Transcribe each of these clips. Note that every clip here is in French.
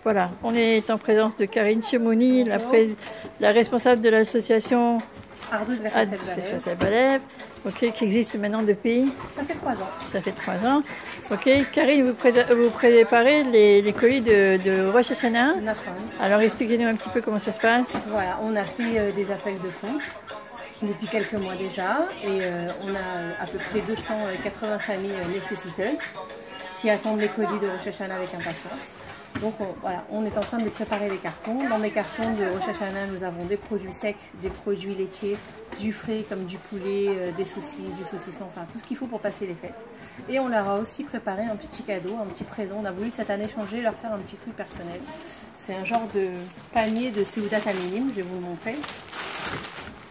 Voilà, on est en présence de Karine Chemouni, la responsable de l'association Ardoud Verchesed Balev, qui existe maintenant depuis... Ça fait 3 ans. Ça fait 3 ans. Ok, Karine, vous préparez les colis de Rosh Hashanah. Alors expliquez-nous un petit peu comment ça se passe. Voilà, on a fait des appels de fonds depuis quelques mois déjà et on a à peu près 280 familles nécessiteuses qui attendent les colis de Rosh Hashanah avec impatience. Donc voilà, on est en train de préparer les cartons. Dans les cartons de Rosh Hashanah, nous avons des produits secs, des produits laitiers, du frais comme du poulet, des saucisses, du saucisson, enfin tout ce qu'il faut pour passer les fêtes. Et on leur a aussi préparé un petit cadeau, un petit présent. On a voulu cette année changer, leur faire un petit truc personnel. C'est un genre de panier de Seudat Aminim, je vais vous le montrer.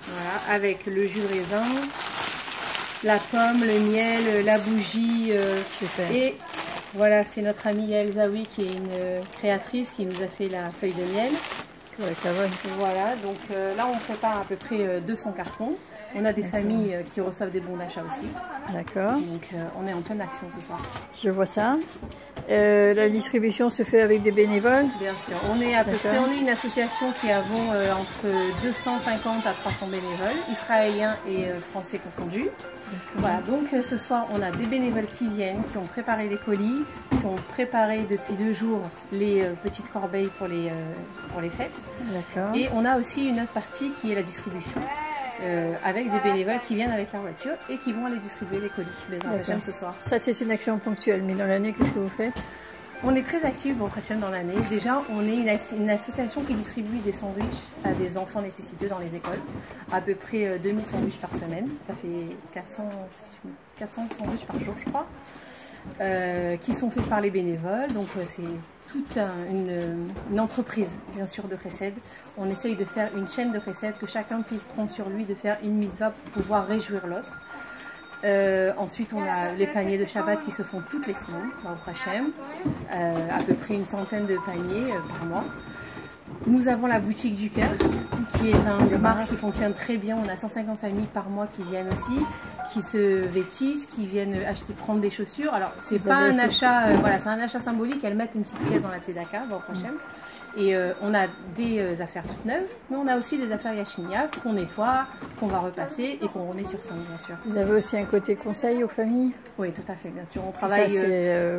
Voilà, avec le jus de raisin, la pomme, le miel, la bougie et... Voilà, c'est notre amie Yael Zawi qui est une créatrice qui nous a fait la feuille de miel. Ouais, voilà, donc là on prépare à peu près 200 cartons. On a des familles qui reçoivent des bons d'achat aussi. D'accord. Donc on est en pleine action ce soir. Je vois ça. La distribution se fait avec des bénévoles? Bien sûr, on est à peu près, on est une association qui avons entre 250 à 300 bénévoles, israéliens et français confondus. Voilà, donc ce soir on a des bénévoles qui viennent, qui ont préparé les colis, qui ont préparé depuis 2 jours les petites corbeilles pour les fêtes. D'accord. Et on a aussi une autre partie qui est la distribution, avec des bénévoles qui viennent avec leur voiture et qui vont aller distribuer les colis ce soir. Ça c'est une action ponctuelle, mais dans l'année qu'est-ce que vous faites? On est très actifs dans l'année. Déjà, on est une association qui distribue des sandwichs à des enfants nécessiteux dans les écoles. À peu près 2000 sandwichs par semaine. Ça fait 400 sandwichs par jour, je crois. Qui sont faits par les bénévoles. Donc, c'est toute une entreprise, bien sûr, de Chesed. On essaye de faire une chaîne de Chesed, que chacun puisse prendre sur lui de faire une mitzvah pour pouvoir réjouir l'autre. Ensuite, on a les paniers de Shabbat qui se font toutes les semaines, au Hachem, à peu près une centaine de paniers par mois. Nous avons la boutique du cœur, qui est un marque qui fonctionne très bien. On a 150 familles par mois qui viennent aussi, qui se vêtissent, qui viennent prendre des chaussures. Alors, c'est pas un achat, voilà, c'est un achat symbolique. Elles mettent une petite pièce dans la tzedaka, au Hachem. Et on a des affaires toutes neuves, mais on a aussi des affaires yachminia qu'on nettoie, qu'on va repasser et qu'on remet sur scène, bien sûr. Vous avez aussi un côté conseil aux familles? Oui, tout à fait, bien sûr. On travaille,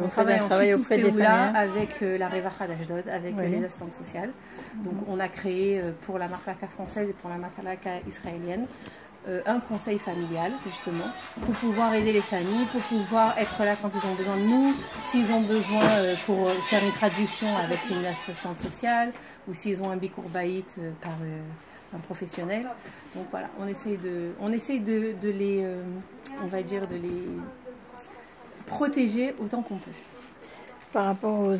on travaille auprès des familles avec la Revacha d'Ashdod, avec les assistantes sociales. Donc on a créé pour la Marlaka française et pour la Marlaka israélienne un conseil familial, justement, pour pouvoir aider les familles, pour pouvoir être là quand ils ont besoin de nous, s'ils ont besoin pour faire une traduction avec une assistante sociale, ou s'ils ont un bikur baït par un professionnel. Donc voilà, on essaye de les, on va dire, de les protéger autant qu'on peut. Par rapport aux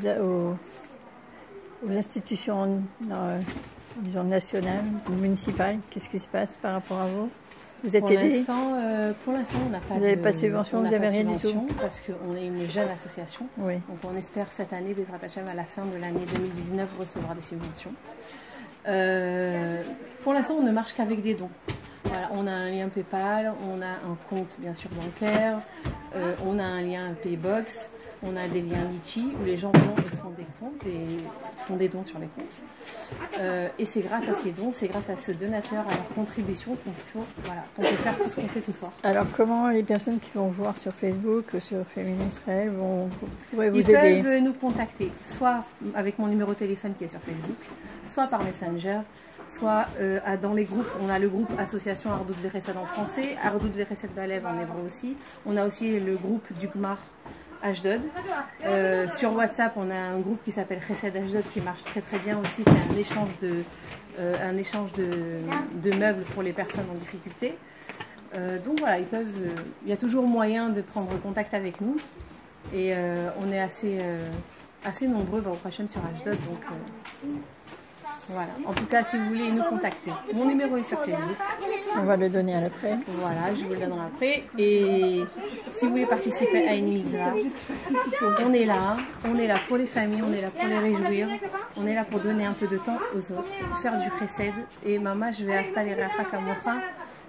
institutions disons nationales ou municipales, qu'est-ce qui se passe par rapport à vous? Vous êtes aidé? Pour l'instant, on n'a pas, vous n'avez pas de subvention, vous n'avez rien du tout? Parce qu'on est une jeune association. Oui. Donc on espère cette année, Bezrat Hashem, à la fin de l'année 2019, recevoir des subventions. Pour l'instant, on ne marche qu'avec des dons. Voilà, on a un lien PayPal, on a un compte bien sûr bancaire, on a un lien Paybox, on a des liens Litchi où les gens vont et font des comptes et font des dons sur les comptes. Et c'est grâce à ces dons, c'est grâce à ce donateur, à leur contribution qu'on peut faire tout ce qu'on fait ce soir. Alors comment les personnes qui vont voir sur Facebook ou sur Féminin Israël pourraient vous aider? Ils peuvent nous contacter, soit avec mon numéro de téléphone qui est sur Facebook, soit par Messenger, soit dans les groupes. On a le groupe Association Ardoud Verchesed en français, Ardoud Verchesed Balev en hébreu aussi. On a aussi le groupe du Gmar Ashdod. Sur WhatsApp, on a un groupe qui s'appelle Chesed Ashdod qui marche très très bien aussi. C'est un échange de meubles pour les personnes en difficulté. Donc voilà, il y a toujours moyen de prendre contact avec nous. Et on est assez nombreux dans le prochain sur Ashdod. Donc voilà. En tout cas, si vous voulez nous contacter, mon numéro est sur Facebook. On va le donner après. Voilà, je vous le donnerai après. Et si vous voulez participer à une mitzvah, on est là pour les familles, on est là pour les réjouir, on est là pour donner un peu de temps aux autres, pour faire du chesed. Et maman, je vais afta les racha kamocha.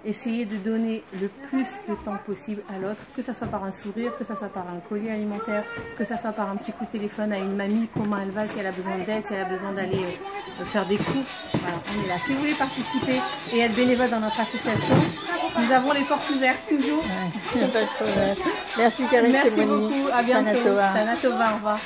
essayer de donner le plus de temps possible à l'autre, que ce soit par un sourire, que ce soit par un colis alimentaire, que ce soit par un petit coup de téléphone à une mamie, comment elle va, si elle a besoin d'aide, si elle a besoin d'aller faire des courses. Voilà, on est là. Si vous voulez participer et être bénévole dans notre association, nous avons les portes ouvertes toujours. Ouais, pas de problème. Merci Karine. Merci beaucoup, à bientôt. Shana Tova, au revoir.